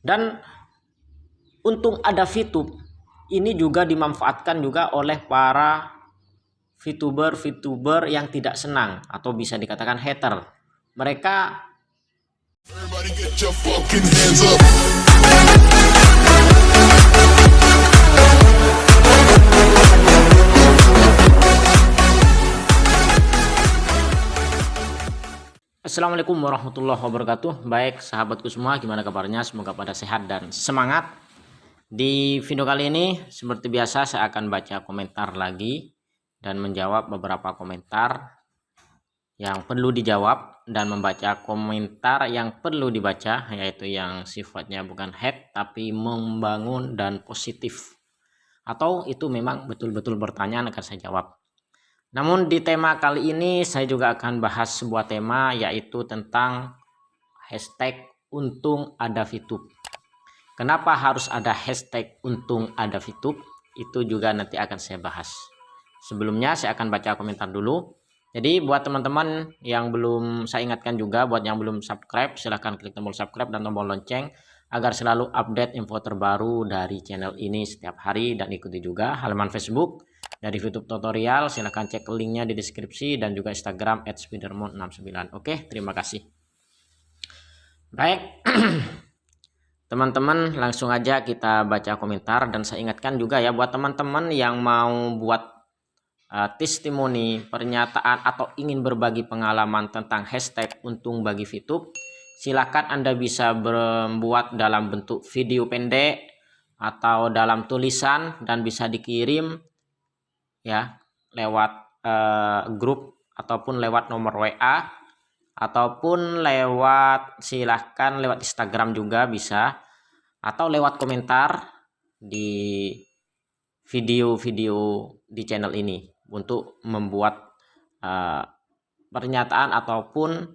Dan untung ada VTube ini juga dimanfaatkan juga oleh para VTuber yang tidak senang atau bisa dikatakan hater. Mereka Assalamualaikum warahmatullahi wabarakatuh. Baik sahabatku semua, gimana kabarnya? Semoga pada sehat dan semangat. Di video kali ini seperti biasa saya akan baca komentar lagi dan menjawab beberapa komentar yang perlu dijawab dan membaca komentar yang perlu dibaca, yaitu yang sifatnya bukan hate tapi membangun dan positif, atau itu memang betul-betul bertanya akan saya jawab. Namun di tema kali ini saya juga akan bahas sebuah tema, yaitu tentang hashtag untung ada VTube. Kenapa harus ada hashtag untung ada VTube? Itu juga nanti akan saya bahas. Sebelumnya saya akan baca komentar dulu. Jadi buat teman-teman yang belum, saya ingatkan juga buat yang belum subscribe, silahkan klik tombol subscribe dan tombol lonceng agar selalu update info terbaru dari channel ini setiap hari. Dan ikuti juga halaman Facebook dari VTube tutorial, silahkan cek linknya di deskripsi, dan juga Instagram @spidermon69. Oke, terima kasih. Baik teman-teman, langsung aja kita baca komentar. Dan saya ingatkan juga ya, buat teman-teman yang mau buat testimoni, pernyataan, atau ingin berbagi pengalaman tentang hashtag untung bagi VTube, silahkan Anda bisa membuat dalam bentuk video pendek atau dalam tulisan, dan bisa dikirim ya lewat grup ataupun lewat nomor WA ataupun silahkan lewat Instagram juga bisa, atau lewat komentar di video-video di channel ini untuk membuat pernyataan ataupun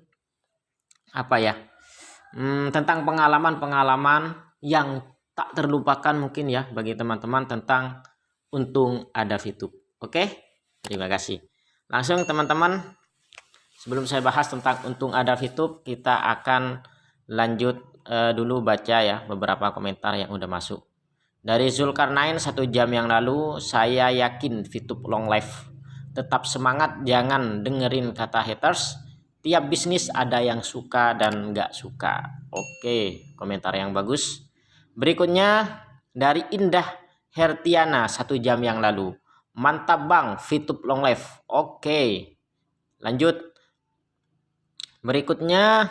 tentang pengalaman-pengalaman yang tak terlupakan mungkin ya bagi teman-teman tentang untung ada VTube. Oke, terima kasih. Langsung teman-teman, sebelum saya bahas tentang untung ada VTube, kita akan lanjut dulu baca ya beberapa komentar yang udah masuk. Dari Zulkarnain, 1 jam yang lalu, saya yakin VTube long life. Tetap semangat, jangan dengerin kata haters. Tiap bisnis ada yang suka dan nggak suka. Oke, komentar yang bagus. Berikutnya dari Indah Hertiana, 1 jam yang lalu. Mantap bang, VTube long life. Oke, lanjut. Berikutnya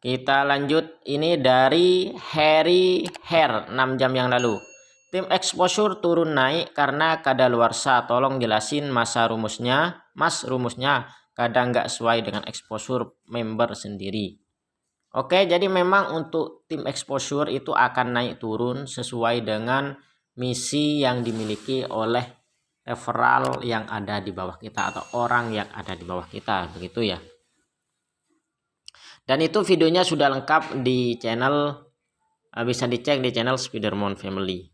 kita lanjut, ini dari Harry Hair, 6 jam yang lalu. Tim exposure turun naik karena kadaluarsa. Tolong jelasin mas rumusnya kadang nggak sesuai dengan exposure member sendiri. Oke, jadi memang untuk tim exposure itu akan naik turun sesuai dengan misi yang dimiliki oleh referral yang ada di bawah kita atau orang yang ada di bawah kita, begitu ya. Dan itu videonya sudah lengkap di channel, bisa dicek di channel Spidermon Family.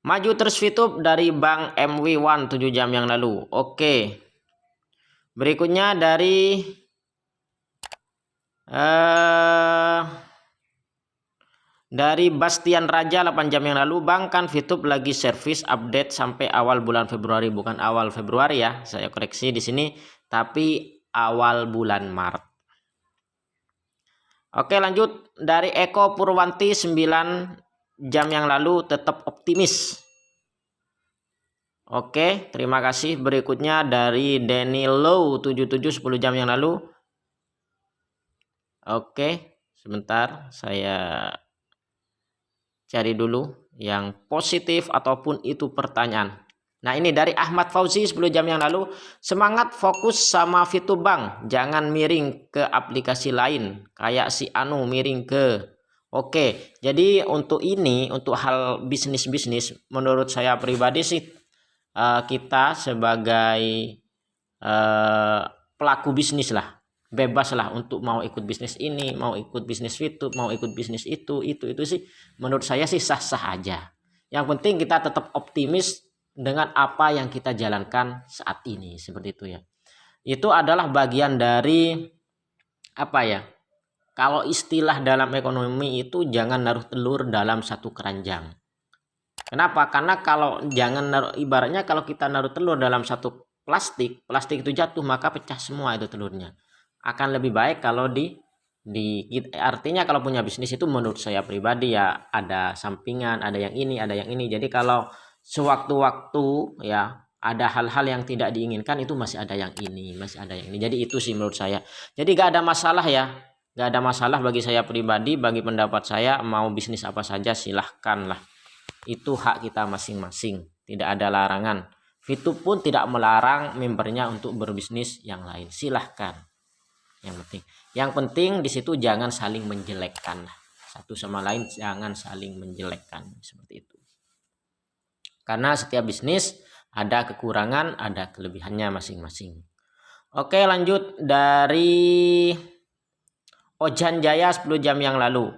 Maju terus VTube dari Bang MW1, 7 jam yang lalu. Oke. Berikutnya dari Bastian Raja, 8 jam yang lalu. Bang, kan VTube lagi service update sampai awal bulan Februari, bukan awal Februari ya, saya koreksi di sini, tapi awal bulan Maret. Oke, lanjut dari Eko Purwanti, 9 jam yang lalu, tetap optimis. Oke, terima kasih. Berikutnya dari Danny Low, 77, 10 jam yang lalu. Oke, sebentar saya cari dulu yang positif ataupun itu pertanyaan. Nah, ini dari Ahmad Fauzi, 10 jam yang lalu. Semangat, fokus sama VTube bang, jangan miring ke aplikasi lain kayak si Anu miring ke. Oke, jadi untuk ini, untuk hal bisnis menurut saya pribadi sih, kita sebagai pelaku bisnis lah, bebas lah untuk mau ikut bisnis ini, mau ikut bisnis VTube, mau ikut bisnis itu sih menurut saya sih sah-sah aja. Yang penting kita tetap optimis dengan apa yang kita jalankan saat ini, seperti itu ya. Itu adalah bagian dari Kalau istilah dalam ekonomi itu jangan naruh telur dalam satu keranjang. Kenapa? Karena kalau jangan naruh, ibaratnya kalau kita naruh telur dalam satu plastik itu jatuh maka pecah semua itu telurnya. Akan lebih baik kalau artinya kalau punya bisnis itu menurut saya pribadi ya ada sampingan, ada yang ini, ada yang ini. Jadi kalau sewaktu-waktu ya ada hal-hal yang tidak diinginkan itu masih ada yang ini, masih ada yang ini. Jadi itu sih menurut saya. Jadi gak ada masalah ya. Gak ada masalah bagi saya pribadi, bagi pendapat saya mau bisnis apa saja silahkan lah. Itu hak kita masing-masing. Tidak ada larangan. Fitup pun tidak melarang membernya untuk berbisnis yang lain. Silahkan. Yang penting di situ jangan saling menjelekkan. Satu sama lain jangan saling menjelekkan seperti itu. Karena setiap bisnis ada kekurangan, ada kelebihannya masing-masing. Oke, lanjut dari Ojan Jaya 10 jam yang lalu.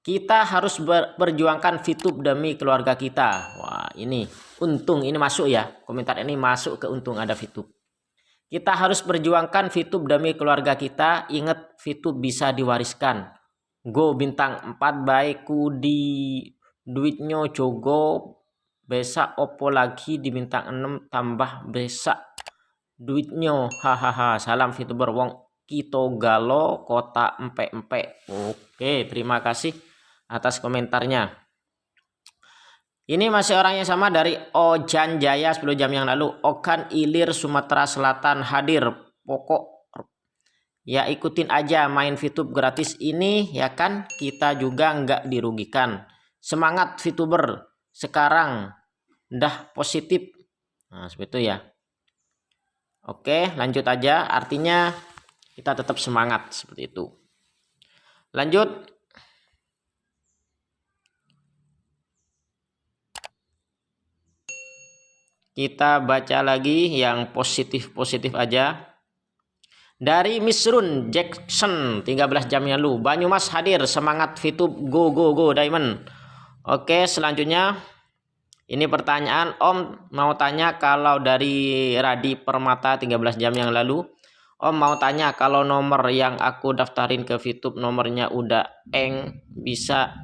Kita harus berjuangkan Fitup demi keluarga kita. Wah, ini untung ini masuk ya. Komentar ini masuk ke untung ada Fitup. Kita harus berjuangkan Fitup demi keluarga kita. Ingat Fitup bisa diwariskan. Go bintang 4 baikku di duitnya jogo besak opo lagi di bintang 6 tambah besak duitnya hahaha. Salam Fituber wong Kito Galo kota empe-empe. Oke, terima kasih atas komentarnya. Ini masih orang yang sama dari Ojan Jaya 10 jam yang lalu. Okan Ilir Sumatera Selatan hadir. Pokok ya ikutin aja main Fitup gratis ini ya kan, kita juga nggak dirugikan. Semangat Fituber sekarang dah positif. Nah seperti itu ya. Oke, lanjut aja, artinya kita tetap semangat seperti itu. Lanjut. Kita baca lagi yang positif-positif aja. Dari Misrun Jackson 13 jam yang lalu. Banyumas hadir, semangat Fitup, go go go Diamond. Oke, selanjutnya ini pertanyaan Om mau tanya, kalau dari Radi Permata 13 jam yang lalu. Om mau tanya, kalau nomor yang aku daftarin ke Fitup nomornya udah bisa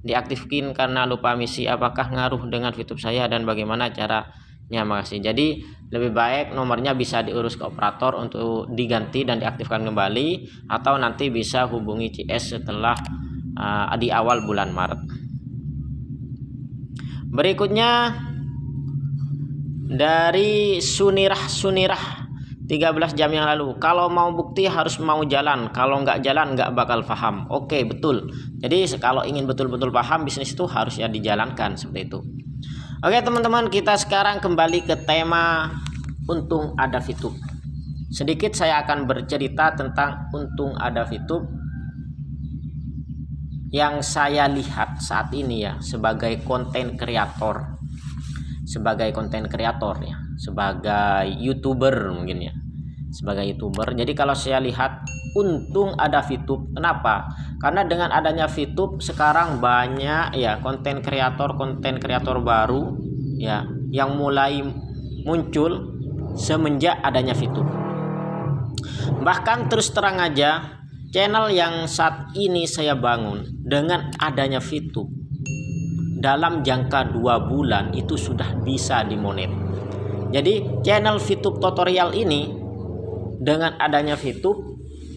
diaktifkan karena lupa misi, apakah ngaruh dengan Fitup saya dan bagaimana caranya? Makasih. Jadi lebih baik nomornya bisa diurus ke operator untuk diganti dan diaktifkan kembali, atau nanti bisa hubungi CS setelah di awal bulan Maret. Berikutnya dari Sunirah 13 jam yang lalu. Kalau mau bukti harus mau jalan. Kalau nggak jalan nggak bakal paham. Oke, betul. Jadi kalau ingin betul-betul paham bisnis itu harus ya dijalankan seperti itu. Oke teman-teman, kita sekarang kembali ke tema untung ada Fitup. Sedikit saya akan bercerita tentang untung ada Fitup yang saya lihat saat ini ya, sebagai konten kreator, sebagai YouTuber mungkin ya, sebagai YouTuber. Jadi kalau saya lihat untung ada Fitup, kenapa? Karena dengan adanya Fitup sekarang banyak ya konten kreator baru ya yang mulai muncul semenjak adanya Fitup. Bahkan terus terang aja, channel yang saat ini saya bangun dengan adanya Fitup dalam jangka 2 bulan itu sudah bisa dimonet. Jadi channel Fitup tutorial ini dengan adanya Fitup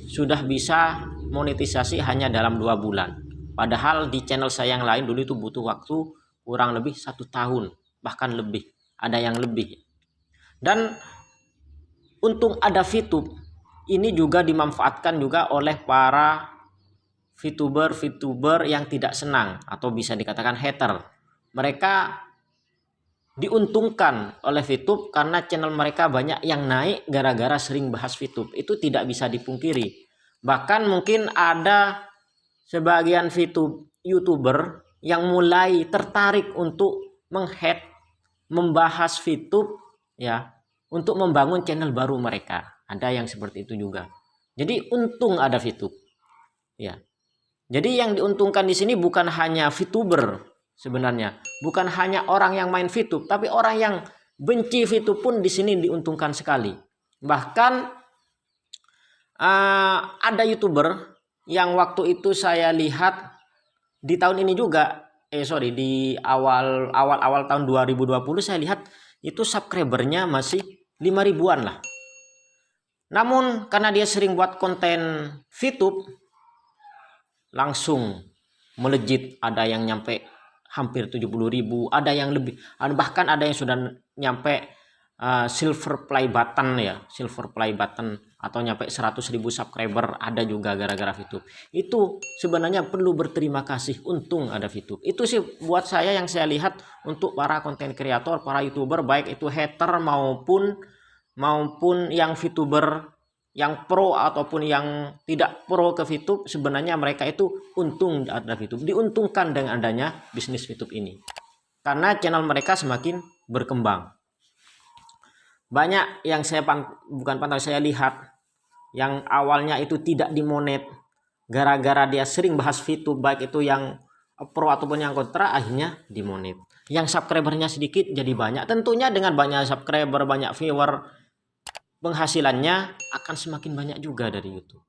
sudah bisa monetisasi hanya dalam 2 bulan. Padahal di channel saya yang lain dulu itu butuh waktu kurang lebih 1 tahun, bahkan lebih, ada yang lebih. Dan untung ada Fitup ini juga dimanfaatkan juga oleh para VTuber yang tidak senang atau bisa dikatakan hater. Mereka diuntungkan oleh Fitup karena channel mereka banyak yang naik gara-gara sering bahas Fitup. Itu tidak bisa dipungkiri. Bahkan mungkin ada sebagian YouTuber yang mulai tertarik untuk membahas Fitup ya, untuk membangun channel baru mereka. Ada yang seperti itu juga. Jadi untung ada Fitup. Ya. Jadi yang diuntungkan di sini bukan hanya VTuber sebenarnya, bukan hanya orang yang main Fitup, tapi orang yang benci Fitup pun di sini diuntungkan sekali. Bahkan ada YouTuber yang waktu itu saya lihat di tahun ini juga, di awal tahun 2020 saya lihat itu subscribernya masih 5 ribuan lah. Namun karena dia sering buat konten VTube, langsung melejit, ada yang nyampe hampir 70.000, ada yang lebih, bahkan ada yang sudah nyampe silver play button atau nyampe 100.000 subscriber ada juga gara-gara VTube. Itu sebenarnya perlu berterima kasih, untung ada VTube. Itu sih buat saya yang saya lihat untuk para konten kreator, para YouTuber, baik itu hater maupun yang VTuber yang pro ataupun yang tidak pro ke VTube, sebenarnya mereka itu untung ada VTube, diuntungkan dengan adanya bisnis VTube ini. Karena channel mereka semakin berkembang. Banyak yang saya saya lihat yang awalnya itu tidak dimonet, gara-gara dia sering bahas VTube, baik itu yang pro ataupun yang kontra, akhirnya dimonet. Yang subscribernya sedikit jadi banyak. Tentunya dengan banyak subscriber, banyak viewer, penghasilannya akan semakin banyak juga dari YouTube.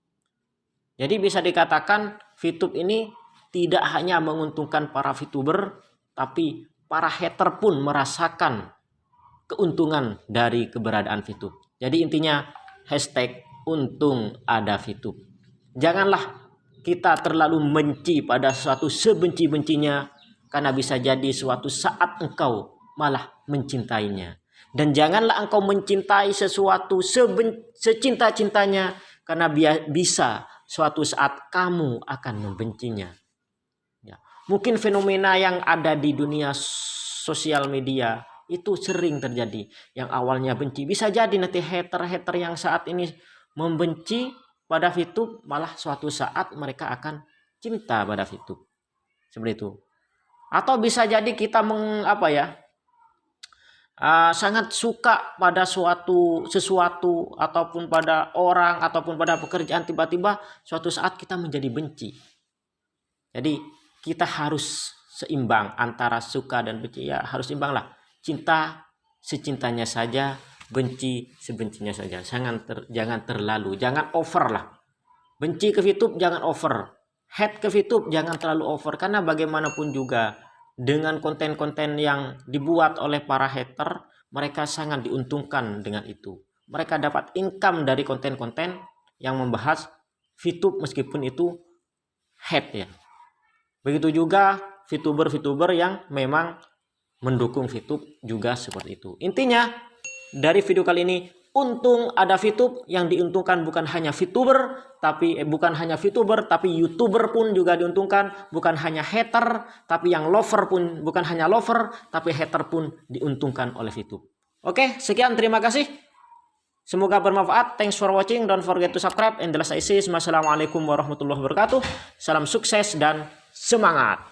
Jadi bisa dikatakan VTube ini tidak hanya menguntungkan para VTuber, tapi para hater pun merasakan keuntungan dari keberadaan VTube. Jadi intinya hashtag untung ada VTube. Janganlah kita terlalu benci pada sesuatu sebenci-bencinya, karena bisa jadi suatu saat engkau malah mencintainya. Dan janganlah engkau mencintai sesuatu secinta-cintanya, karena bisa suatu saat kamu akan membencinya. Ya. Mungkin fenomena yang ada di dunia sosial media itu sering terjadi. Yang awalnya benci, bisa jadi nanti hater-hater yang saat ini membenci pada VTube, malah suatu saat mereka akan cinta pada VTube. Seperti itu. Atau bisa jadi kita sangat suka pada sesuatu ataupun pada orang ataupun pada pekerjaan, tiba-tiba suatu saat kita menjadi benci. Jadi kita harus seimbang antara suka dan benci, ya harus imbang lah. Cinta secintanya saja, benci sebencinya saja. Jangan terlalu, jangan over lah. Benci ke VTube jangan over, hate ke VTube jangan terlalu over, karena bagaimanapun juga dengan konten-konten yang dibuat oleh para hater, mereka sangat diuntungkan dengan itu. Mereka dapat income dari konten-konten yang membahas VTube meskipun itu hate ya. Begitu juga VTuber yang memang mendukung VTube juga seperti itu. Intinya dari video kali ini, untung ada VTube. Yang diuntungkan bukan hanya VTuber, tapi YouTuber pun juga diuntungkan. Bukan hanya hater, tapi yang lover pun bukan hanya lover, tapi hater pun diuntungkan oleh VTube. Oke, sekian, terima kasih. Semoga bermanfaat. Thanks for watching. Don't forget to subscribe. And the last I say, Wassalamualaikum warahmatullahi wabarakatuh. Salam sukses dan semangat.